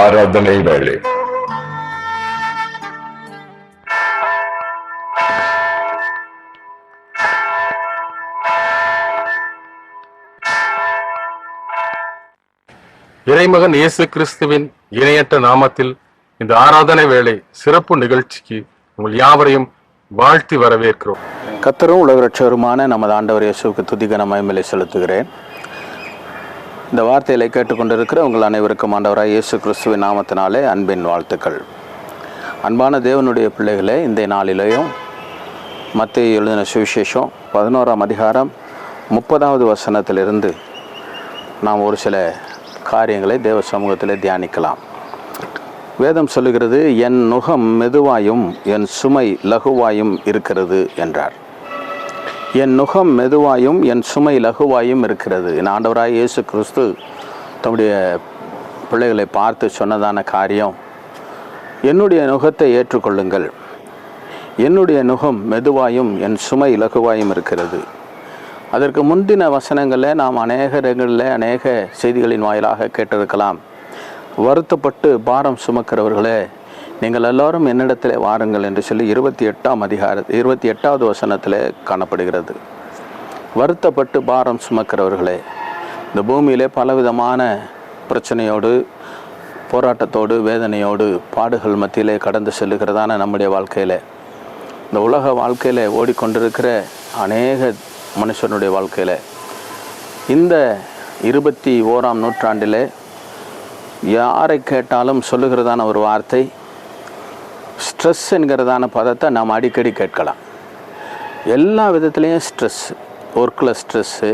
ஆராதனை வேளை. இறைமகன் இயேசு கிறிஸ்துவின் இணையற்ற நாமத்தில் இந்த ஆராதனை வேளை சிறப்பு நிகழ்ச்சிக்கு உங்கள் யாவரையும் வாழ்த்தி வரவேற்கிறோம். கர்த்தரும் உலக ரட்சகருமான நமது ஆண்டவர் இயேசுவுக்கு துதிகன மகிமையை செலுத்துகிறேன். இந்த வார்த்தைகளை கேட்டுக்கொண்டிருக்கிற உங்கள் அனைவருக்கும் ஆண்டவராய் இயேசு கிறிஸ்துவின் நாமத்தினாலே அன்பின் வாழ்த்துக்கள். அன்பான தேவனுடைய பிள்ளைகளே, இந்த நாளிலேயும் மத்தேயு எழுதின சுவிசேஷம் 11ஆம் அதிகாரம் 30வது வசனத்திலிருந்து நாம் ஒரு சில காரியங்களை தேவ சமூகத்தில் தியானிக்கலாம். வேதம் சொல்லுகிறது, என் நுகம் மெதுவாயும் என் சுமை லகுவாயும் இருக்கிறது என்றார். என் நுகம் மெதுவாயும் என் சுமை லகுவாயும் இருக்கிறது. என் ஆண்டவராய் இயேசு கிறிஸ்து தம்முடைய பிள்ளைகளை பார்த்து சொன்னதான காரியம், என்னுடைய நுகத்தை ஏற்றுக்கொள்ளுங்கள், என்னுடைய நுகம் மெதுவாயும் என் சுமை லகுவாயும் இருக்கிறது. அதற்கு முந்தின வசனங்களில் நாம் அநேக இடங்களில் அநேக செய்திகளின் வாயிலாக கேட்டிருக்கலாம். வருத்தப்பட்டு பாரம் சுமக்கிறவர்களே, நீங்கள் எல்லோரும் என்னிடத்தில் வாருங்கள் என்று சொல்லி 28வது வசனத்தில் காணப்படுகிறது. வருத்தப்பட்டு பாரம் சுமக்கிறவர்களே, இந்த பூமியிலே பலவிதமான பிரச்சனையோடு, போராட்டத்தோடு, வேதனையோடு, பாடுகள் மத்தியிலே கடந்து செல்லுகிறதான நம்முடைய வாழ்க்கையில், இந்த உலக வாழ்க்கையில் ஓடிக்கொண்டிருக்கிற அநேக மனுஷனுடைய வாழ்க்கையில் இந்த 21ஆம் நூற்றாண்டில் யாரை கேட்டாலும் சொல்லுகிறதான ஒரு வார்த்தை ஸ்ட்ரெஸ் என்கிறதான பதத்தை நாம் அடிக்கடி கேட்கலாம். எல்லா விதத்துலேயும் ஸ்ட்ரெஸ், ஒர்க்கில் ஸ்ட்ரெஸ்ஸு,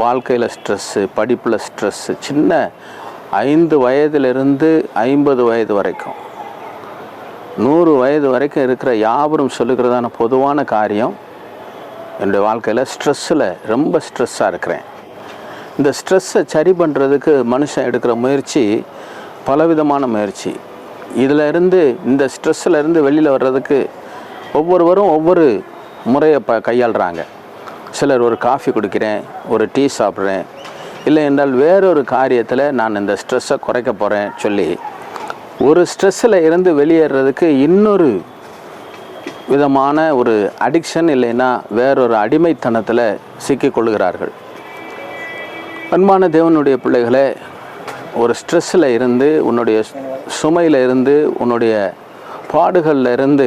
வாழ்க்கையில் ஸ்ட்ரெஸ்ஸு, படிப்பில் ஸ்ட்ரெஸ்ஸு. சின்ன 5 வயதிலிருந்து 50 வயது வரைக்கும், 100 வயது வரைக்கும் இருக்கிற யாவரும் சொல்லுகிறதான பொதுவான காரியம், என்னுடைய வாழ்க்கையில் ஸ்ட்ரெஸ்ஸில் ரொம்ப ஸ்ட்ரெஸ்ஸாக இருக்கிறேன். இந்த ஸ்ட்ரெஸ்ஸை சரி பண்ணுறதுக்கு மனுஷன் எடுக்கிற முயற்சி பலவிதமான முயற்சி. இந்த ஸ்ட்ரெஸ்ஸில் இருந்து வெளியில் வர்றதுக்கு ஒவ்வொருவரும் ஒவ்வொரு முறையை கையாளுறாங்க. சிலர் ஒரு காஃபி குடிக்கிறேன், ஒரு டீ சாப்பிட்றேன், இல்லை என்றால் வேறொரு காரியத்தில் நான் இந்த ஸ்ட்ரெஸ்ஸை குறைக்க போகிறேன் சொல்லி ஒரு ஸ்ட்ரெஸ்ஸில் இருந்து வெளியேறதுக்கு இன்னொரு விதமான ஒரு அடிக்ஷன், இல்லைன்னா வேறொரு அடிமைத்தனத்தில் சிக்கிக்கொள்கிறார்கள். அன்பான தேவனுடைய பிள்ளைகளே, ஒரு ஸ்ட்ரெஸ்ஸில் இருந்து, உன்னுடைய சுமையில் இருந்து, உன்னுடைய பாடுகளில் இருந்து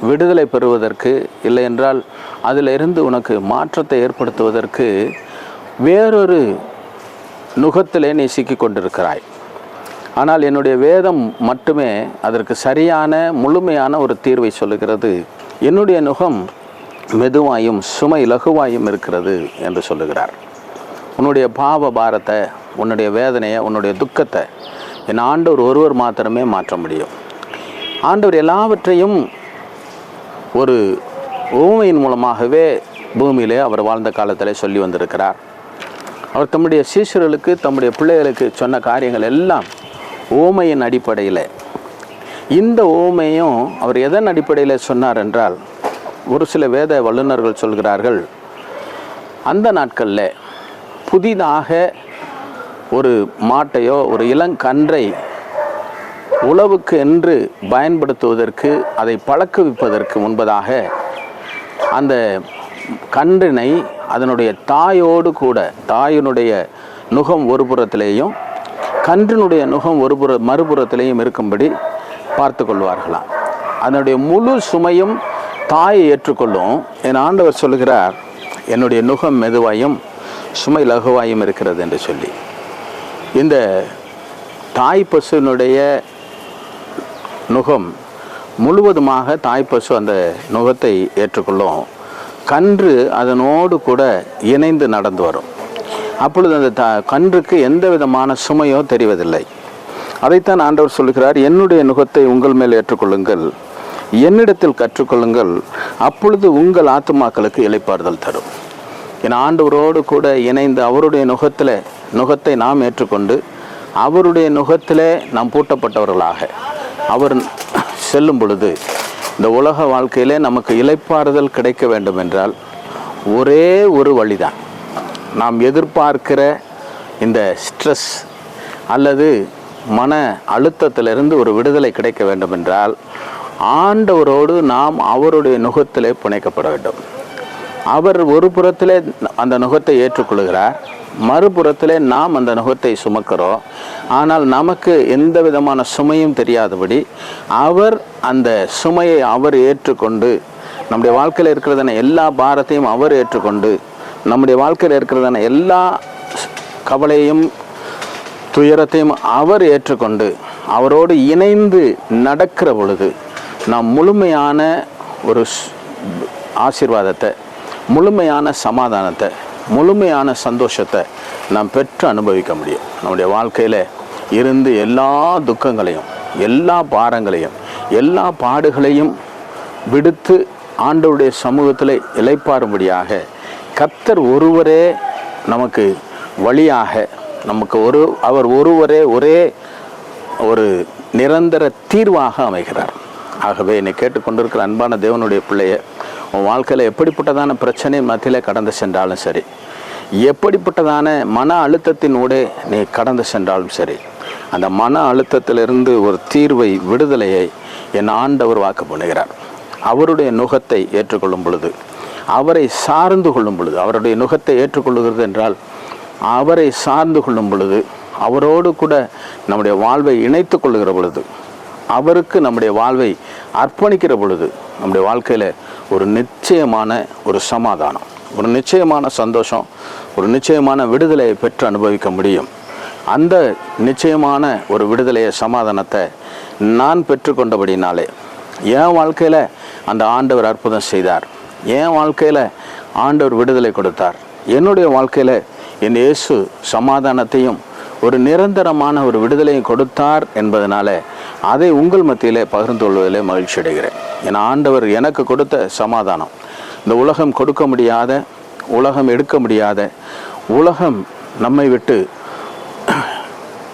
விடுதலை பெறுவதற்கு, இல்லை என்றால் அதில் இருந்து உனக்கு மாற்றத்தை ஏற்படுத்துவதற்கு வேறொரு நுகத்திலே நீ சிக்கிக்கொண்டிருக்கிறாய். ஆனால் என்னுடைய வேதம் மட்டுமே அதற்கு சரியான முழுமையான ஒரு தீர்வை சொல்லுகிறது. என்னுடைய நுகம் மெதுவாயும் சுமை லகுவாயும் இருக்கிறது என்று சொல்லுகிறார். உன்னுடைய பாவ பாரத்தை, உன்னுடைய வேதனையை, உன்னுடைய துக்கத்தை என் ஆண்டவர் ஒருவர் மாத்திரமே மாற்ற முடியும். ஆண்டவர் எல்லாவற்றையும் ஒரு உவமையின் மூலமாகவே பூமியிலே அவர் வாழ்ந்த காலத்தில் சொல்லி வந்திருக்கிறார். அவர் தம்முடைய சீஷர்களுக்கு, தம்முடைய பிள்ளைகளுக்கு சொன்ன காரியங்கள் எல்லாம் உவமையின் அடிப்படையில். இந்த உவமையும் அவர் எதன் அடிப்படையில் சொன்னார் என்றால், ஒரு சில வேத வல்லுநர்கள் சொல்கிறார்கள், அந்த நாட்களில் புதிதாக ஒரு மாட்டையோ ஒரு இளங்கன்றை உழவுக்கு என்று பயன்படுத்துவதற்கு, அதை பழக்குவிப்பதற்கு முன்பதாக அந்த கன்றினை அதனுடைய தாயோடு கூட, தாயினுடைய நுகம் ஒரு புறத்திலேயும் கன்றினுடைய நுகம் மறுபுறத்திலேயும் இருக்கும்படி பார்த்து கொள்வார்களாம். அதனுடைய முழு சுமையும் தாயை ஏற்றுக்கொள்ளும். என் ஆண்டவர் சொல்கிறார், என்னுடைய நுகம் மெதுவாயும் சுமை லகுவாயும் இருக்கிறது என்று சொல்லி. இந்த தாய் பசுனுடைய நுகம் முழுவதுமாக தாய் பசு அந்த நுகத்தை ஏற்றுக்கொள்ளும். கன்று அதனோடு கூட இணைந்து நடந்து வரும். அப்பொழுது அந்த கன்றுக்கு எந்த விதமான சுமையோ தெரிவதில்லை. அதைத்தான் ஆண்டவர் சொல்கிறார், என்னுடைய நுகத்தை உங்கள் மேல் ஏற்றுக்கொள்ளுங்கள், என்னிடத்தில் கற்றுக்கொள்ளுங்கள், அப்பொழுது உங்கள் ஆத்துமாக்களுக்கு இளைப்பாறுதல் தரும். என் ஆண்டவரோடு கூட இணைந்து அவருடைய நுகத்தை நாம் ஏற்றுக்கொண்டு அவருடைய நுகத்திலே நாம் பூட்டப்பட்டவர்களாக அவர் செல்லும் பொழுது இந்த உலக வாழ்க்கையிலே நமக்கு இளைப்பாறுதல் கிடைக்க வேண்டும் என்றால் ஒரே ஒரு வழிதான். நாம் எதிர்பார்க்கிற இந்த ஸ்ட்ரெஸ் அல்லது மன அழுத்தத்திலிருந்து ஒரு விடுதலை கிடைக்க வேண்டும் என்றால் ஆண்டவரோடு நாம் அவருடைய நுகத்திலே பிணைக்கப்பட வேண்டும். அவர் ஒரு புறத்திலே அந்த நுகத்தை ஏற்றுக்கொள்கிறார், மறுபுறத்திலே நாம் அந்த நுகத்தை சுமக்கிறோம். ஆனால் நமக்கு எந்த விதமான சுமையும் தெரியாதபடி அவர் அந்த சுமையை அவர் ஏற்றுக்கொண்டு, நம்முடைய வாழ்க்கையில் இருக்கிறதான எல்லா பாரத்தையும் அவர் ஏற்றுக்கொண்டு, நம்முடைய வாழ்க்கையில் இருக்கிறதான எல்லா கவலையும் துயரத்தையும் அவர் ஏற்றுக்கொண்டு அவரோடு இணைந்து நடக்கிற பொழுது நாம் முழுமையான ஒரு ஆசீர்வாதத்தை, முழுமையான சமாதானத்தை, முழுமையான சந்தோஷத்தை நாம் பெற்று அனுபவிக்க முடியும். நம்முடைய வாழ்க்கையில் இருந்து எல்லா துக்கங்களையும், எல்லா பாரங்களையும், எல்லா பாடுகளையும் விடுத்து ஆண்டவருடைய சமூகத்தில் இளைப்பாறும்படியாக கர்த்தர் ஒருவரே நமக்கு வழியாக, நமக்கு அவர் ஒருவரே ஒரே ஒரு நிரந்தர தீர்வாக அமைகிறார். ஆகவே என்னை கேட்டுக்கொண்டிருக்கிற அன்பான தேவனுடைய பிள்ளைய, உன் வாழ்க்கையில் எப்படிப்பட்டதான பிரச்சனை மத்தியில் கடந்து சென்றாலும் சரி, எப்படிப்பட்டதான மன அழுத்தத்தினூடே நீ கடந்து சென்றாலும் சரி, அந்த மன அழுத்தத்திலிருந்து ஒரு தீர்வை, விடுதலையை என் ஆண்டவர் வாக்கு பண்ணுகிறார். அவருடைய நுகத்தை ஏற்றுக்கொள்ளும் பொழுது, அவரை சார்ந்து கொள்ளும் பொழுது, அவருடைய நுகத்தை ஏற்றுக்கொள்ளுகிறது என்றால் அவரை சார்ந்து கொள்ளும் பொழுது, அவரோடு கூட நம்முடைய வாழ்வை இணைத்து கொள்ளுகிற பொழுது, அவருக்கு நம்முடைய வாழ்வை அர்ப்பணிக்கிற பொழுது, நம்முடைய வாழ்க்கையில் ஒரு நிச்சயமான ஒரு சமாதானம், ஒரு நிச்சயமான சந்தோஷம், ஒரு நிச்சயமான விடுதலையை பெற்று அனுபவிக்க முடியும். அந்த நிச்சயமான ஒரு விடுதலையை, சமாதானத்தை நான் பெற்றுக்கொண்டபடினாலே என் வாழ்க்கையில் அந்த ஆண்டவர் அற்புதம் செய்தார், என் வாழ்க்கையில் ஆண்டவர் விடுதலை கொடுத்தார், என்னுடைய வாழ்க்கையில் என் இயேசு சமாதானத்தையும் ஒரு நிரந்தரமான ஒரு விடுதலையும் கொடுத்தார் என்பதனால அதை உங்கள் மத்தியிலே பகிர்ந்து கொள்வதிலே மகிழ்ச்சி அடைகிறேன். என் ஆண்டவர் எனக்கு கொடுத்த சமாதானம், இந்த உலகம் கொடுக்க முடியாத, உலகம் எடுக்க முடியாத, உலகம் நம்மை விட்டு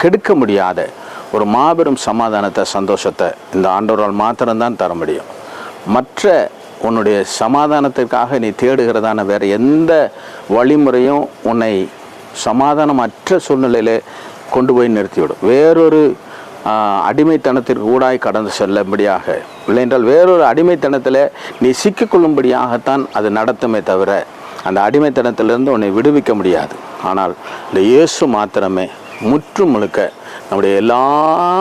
கெடுக்க முடியாத ஒரு மாபெரும் சமாதானத்தை, சந்தோஷத்தை இந்த ஆண்டவரால் மாத்திரம்தான் தர முடியும். மற்ற உன்னுடைய சமாதானத்திற்காக நீ தேடுகிறதான வேறு எந்த வழிமுறையும் உன்னை சமாதானமற்ற சூழ்நிலையிலே கொண்டு போய் நிறுத்திவிடும். வேறொரு அடிமைத்தனத்திற்கு ஊடாய் கடந்து செல்லும்படியாக, இல்லையென்றால் வேறொரு அடிமைத்தனத்தில் நீ சிக்கிக்கொள்ளும்படியாகத்தான் அது நடத்துமே தவிர அந்த அடிமைத்தனத்திலிருந்து உன்னை விடுவிக்க முடியாது. ஆனால் இந்த இயேசு மாத்திரமே முற்று முழுக்க நம்முடைய எல்லா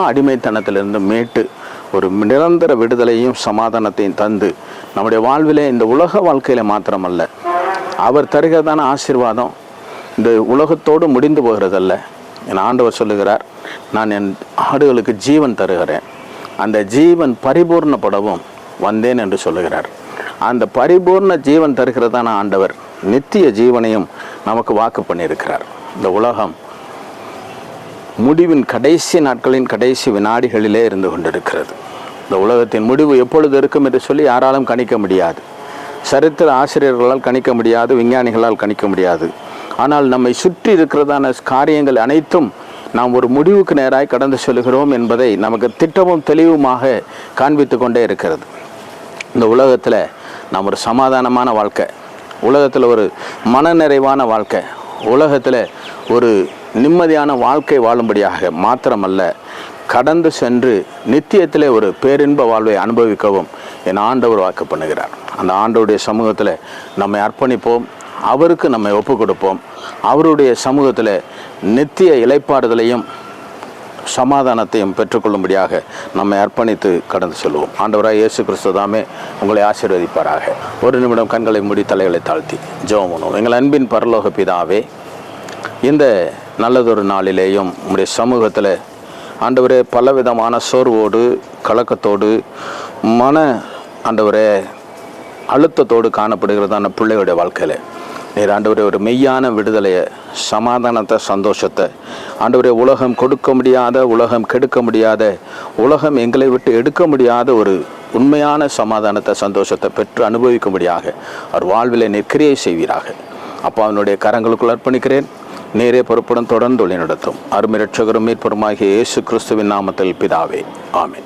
அடிமைத்தனத்திலிருந்து மீட்டு ஒரு நிரந்தர விடுதலையும் சமாதானத்தையும் தந்து நம்முடைய வாழ்விலே, இந்த உலக வாழ்க்கையில் மாத்திரமல்ல, அவர் தருகிறதான ஆசீர்வாதம் இந்த உலகத்தோடு முடிந்து போகிறதல்ல. என் ஆண்டவர் சொல்லுகிறார், நான் என் ஆடுகளுக்கு ஜீவன் தருகிறேன், அந்த ஜீவன் பரிபூர்ணப்படவும் வந்தேன் என்று சொல்லுகிறார். அந்த பரிபூர்ண ஜீவன் தருகிறதான ஆண்டவர் நித்திய ஜீவனையும் நமக்கு வாக்கு பண்ணியிருக்கிறார். இந்த உலகம் முடிவின் கடைசி நாட்களின் கடைசி வினாடிகளிலே இருந்து கொண்டிருக்கிறது. இந்த உலகத்தின் முடிவு எப்பொழுது இருக்கும் என்று சொல்லி யாராலும் கணிக்க முடியாது. சரித்திர ஆசிரியர்களால் கணிக்க முடியாது, விஞ்ஞானிகளால் கணிக்க முடியாது. ஆனால் நம்மை சுற்றி இருக்கிறதான காரியங்கள் அனைத்தும் நாம் ஒரு முடிவுக்கு நேராக கடந்து செல்கிறோம் என்பதை நமக்கு திட்டமும் தெளிவுமாக காண்பித்து கொண்டே இருக்கிறது. இந்த உலகத்தில் நாம் ஒரு சமாதானமான வாழ்க்கை, உலகத்தில் ஒரு மனநிறைவான வாழ்க்கை, உலகத்தில் ஒரு நிம்மதியான வாழ்க்கை வாழும்படியாக மாத்திரமல்ல, கடந்து சென்று நித்தியத்திலே ஒரு பேரின்ப வாழ்வை அனுபவிக்கவும் என் ஆண்டவர் வாக்கு பண்ணுகிறார். அந்த ஆண்டவருடைய சமூகத்தில் நம்மை அர்ப்பணிப்போம், அவருக்கு நம்மை ஒப்பு கொடுப்போம். அவருடைய சமூகத்தில் நித்திய இளைப்பாறுதலையும் சமாதானத்தையும் பெற்றுக்கொள்ளும்படியாக நம்மை அர்ப்பணித்து கடந்து செல்வோம். ஆண்டவராக இயேசு கிறிஸ்து தாமே உங்களை ஆசீர்வதிப்பாராக. ஒரு நிமிடம் கண்களை மூடி தலைகளை தாழ்த்தி ஜெபம் பண்ணுவோம். எங்கள் அன்பின் பரலோக பிதாவே, இந்த நல்லதொரு நாளிலேயும் உங்களுடைய சமூகத்தில் ஆண்டவரே பலவிதமான சோர்வோடு, கலக்கத்தோடு, மன ஆண்டவரே அழுத்தத்தோடு காணப்படுகிறதான பிள்ளைகளுடைய வாழ்க்கையில் நீர் ஆண்டவரே ஒரு மெய்யான விடுதலையை, சமாதானத்தை, சந்தோஷத்தை ஆண்டவரே உலகம் கொடுக்க முடியாத, உலகம் கெடுக்க முடியாத, உலகம் எங்களை விட்டு எடுக்க முடியாத ஒரு உண்மையான சமாதானத்தை, சந்தோஷத்தை பெற்று அனுபவிக்கும்படியாக அவர் வாழ்வில் நீர் கிரியை செய்வீராக. அப்பா, அவனுடைய கரங்களுக்குள் அர்ப்பணிக்கிறேன். நீரே பொறுப்புடன் தொடர்ந்து வழி நடத்தும். அருமை இரட்சகரும் மீட்பருமாகிய இயேசு கிறிஸ்துவின் நாமத்தில் பிதாவே, ஆமென்.